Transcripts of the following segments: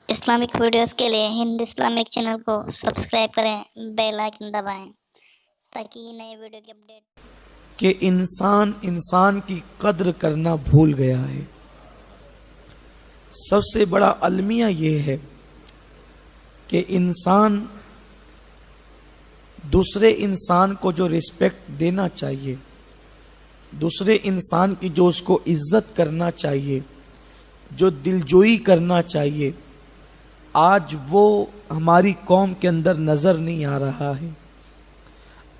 Islamic videos کے لیے ہند Islamic channel کو سبسکرائب کریں، بیل آئکن دبائیں تاکہ یہ نئے ویڈیو کی اپڈیٹ کہ انسان کی قدر کرنا بھول گیا ہے۔ سب سے بڑا المیہ یہ ہے کہ انسان دوسرے انسان کو جو رسپیکٹ دینا چاہیے، دوسرے انسان کی جو اس کو عزت کرنا چاہیے، جو دلجوئی کرنا چاہیے، آج وہ ہماری قوم کے اندر نظر نہیں آ رہا ہے۔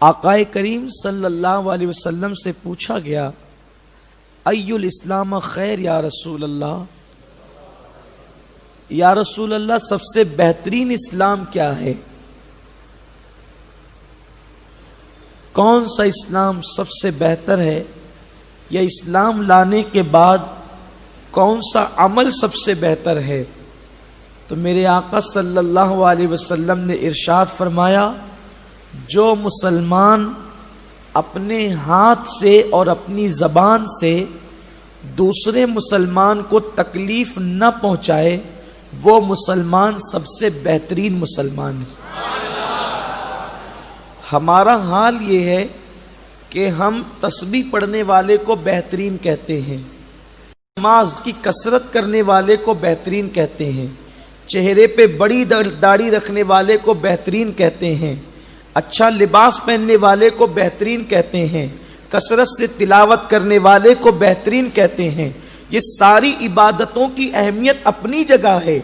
آقائے کریم صلی اللہ علیہ وسلم سے پوچھا گیا، ای الاسلام خیر یا رسول اللہ، یا رسول اللہ سب سے بہترین اسلام کیا ہے؟ کون سا اسلام سب سے بہتر ہے؟ یا اسلام لانے کے بعد کون سا عمل سب سے بہتر ہے؟ تو میرے آقا صلی اللہ علیہ وسلم نے ارشاد فرمایا، جو مسلمان اپنے ہاتھ سے اور اپنی زبان سے دوسرے مسلمان کو تکلیف نہ پہنچائے، وہ مسلمان سب سے بہترین مسلمان ہے۔ ہمارا حال یہ ہے کہ ہم تسبیح پڑھنے والے کو بہترین کہتے ہیں، نماز کی کثرت کرنے والے کو بہترین کہتے ہیں، چہرے پہ بڑی داڑھی رکھنے والے کو بہترین کہتے ہیں، اچھا لباس پہننے والے کو بہترین کہتے ہیں، کثرت سے تلاوت کرنے والے کو بہترین کہتے ہیں۔ یہ ساری عبادتوں کی اہمیت اپنی جگہ ہے،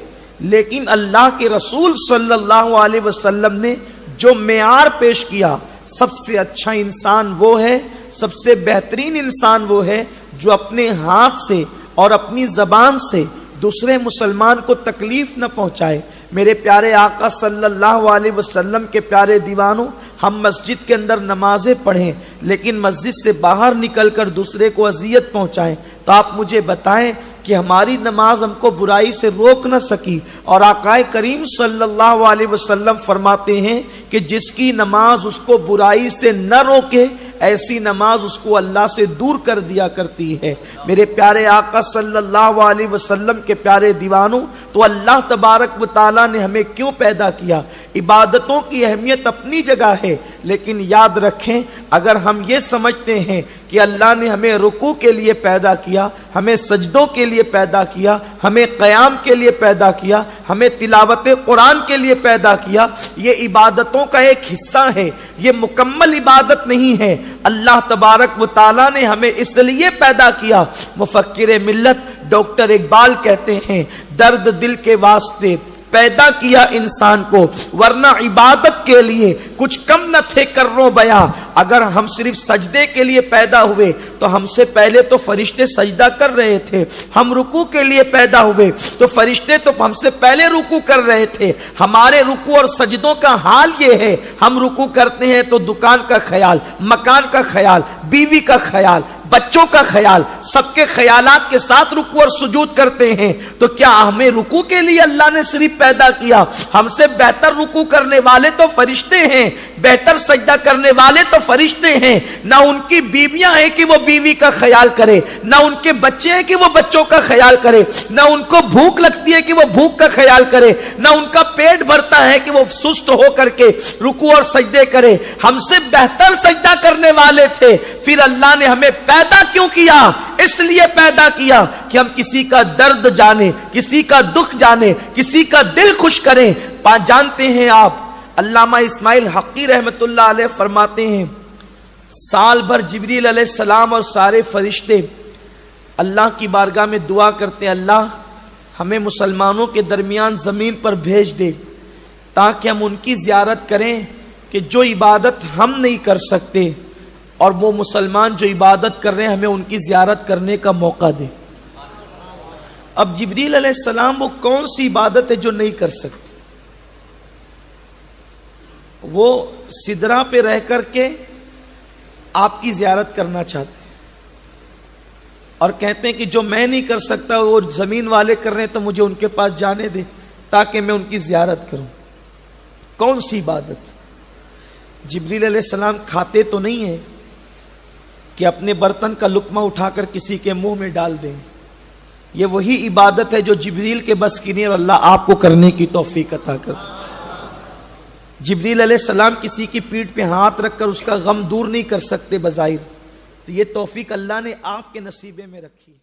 لیکن اللہ کے رسول صلی اللہ علیہ وسلم نے جو معیار پیش کیا، سب سے اچھا انسان وہ ہے، سب سے بہترین انسان وہ ہے جو اپنے ہاتھ سے اور اپنی زبان سے دوسرے مسلمان کو تکلیف نہ پہنچائے۔ میرے پیارے آقا صلی اللہ علیہ وسلم کے پیارے دیوانوں، ہم مسجد کے اندر نمازیں پڑھیں لیکن مسجد سے باہر نکل کر دوسرے کو اذیت پہنچائیں، تو آپ مجھے بتائیں کہ ہماری نماز ہم کو برائی سے روک نہ سکی۔ اور آقا کریم صلی اللہ علیہ وسلم فرماتے ہیں کہ جس کی نماز اس کو برائی سے نہ روکے، ایسی نماز اس کو اللہ سے دور کر دیا کرتی ہے۔ میرے پیارے آقا صلی اللہ علیہ وسلم کے پیارے دیوانوں، تو اللہ تبارک و تعالیٰ نے ہمیں کیوں پیدا کیا؟ عبادتوں کی اہمیت اپنی جگہ ہے، لیکن یاد رکھیں، اگر ہم یہ سمجھتے ہیں کہ اللہ نے ہمیں رکوع کے لیے پیدا کیا، ہمیں سجدوں کے لیے پیدا کیا، ہمیں قیام کے لیے پیدا کیا، ہمیں تلاوت قرآن کے لیے پیدا کیا، یہ عبادتوں کا ایک حصہ ہے، یہ مکمل عبادت نہیں ہے۔ اللہ تبارک و تعالیٰ نے ہمیں اس لیے پیدا کیا۔ مفکر ملت ڈاکٹر اقبال کہتے ہیں، درد دل کے واسطے پیدا کیا انسان کو، ورنہ عبادت کے لیے کچھ کم نہ تھے کرنو بیاں۔ اگر ہم صرف سجدے کے لیے پیدا ہوئے تو ہم سے پہلے تو فرشتے سجدہ کر رہے تھے، ہم رکوع کے لیے پیدا ہوئے تو فرشتے تو ہم سے پہلے رکوع کر رہے تھے۔ ہمارے رکوع اور سجدوں کا حال یہ ہے، ہم رکوع کرتے ہیں تو دکان کا خیال، مکان کا خیال، بیوی کا خیال، بچوں کا خیال، سب کے خیالات کے ساتھ رکوع اور سجود کرتے ہیں۔ تو کیا ہمیں رکوع کے لیے اللہ نے صرف پیدا کیا؟ ہم سے بہتر رکوع کرنے والے تو فرشتے ہیں، بہتر سجدہ کرنے والے تو فرشتے ہیں۔ نہ ان کی بیویاں ہیں کہ وہ بیوی کا خیال کرے، نہ ان کے بچے ہیں کہ وہ بچوں کا خیال کرے، نہ ان کو بھوک لگتی ہے کہ وہ بھوک کا خیال کرے، نہ ان کا پیٹ بھرتا ہے کہ وہ سست ہو کر کے رکوع اور سجدے کرے۔ ہم سے بہتر سجدہ کرنے والے تھے، پھر اللہ نے ہمیں پیدا کیوں کیا؟ اس لیے پیدا کیا کہ ہم کسی کا درد جانے، کسی کا دکھ جانے، کسی کا دل خوش کریں۔ جانتے ہیں آپ، علامہ اسماعیل حقی رحمت اللہ علیہ فرماتے ہیں، سال بھر جبریل علیہ السلام اور سارے فرشتے اللہ کی بارگاہ میں دعا کرتے ہیں، اللہ ہمیں مسلمانوں کے درمیان زمین پر بھیج دے تاکہ ہم ان کی زیارت کریں کہ جو عبادت ہم نہیں کر سکتے، اور وہ مسلمان جو عبادت کر رہے ہیں ہمیں ان کی زیارت کرنے کا موقع دے۔ اب جبریل علیہ السلام وہ کون سی عبادت ہے جو نہیں کر سکتے؟ وہ سدرا پہ رہ کر کے آپ کی زیارت کرنا چاہتے ہیں اور کہتے ہیں کہ جو میں نہیں کر سکتا وہ زمین والے کر رہے ہیں، تو مجھے ان کے پاس جانے دے تاکہ میں ان کی زیارت کروں۔ کون سی عبادت؟ جبریل علیہ السلام کھاتے تو نہیں ہیں کہ اپنے برتن کا لقمہ اٹھا کر کسی کے منہ میں ڈال دیں، یہ وہی عبادت ہے جو جبریل کے بس کی نہیں اور اللہ آپ کو کرنے کی توفیق عطا کرتا. جبریل علیہ السلام کسی کی پیٹھ پہ ہاتھ رکھ کر اس کا غم دور نہیں کر سکتے بظاہر، تو یہ توفیق اللہ نے آپ کے نصیبے میں رکھی.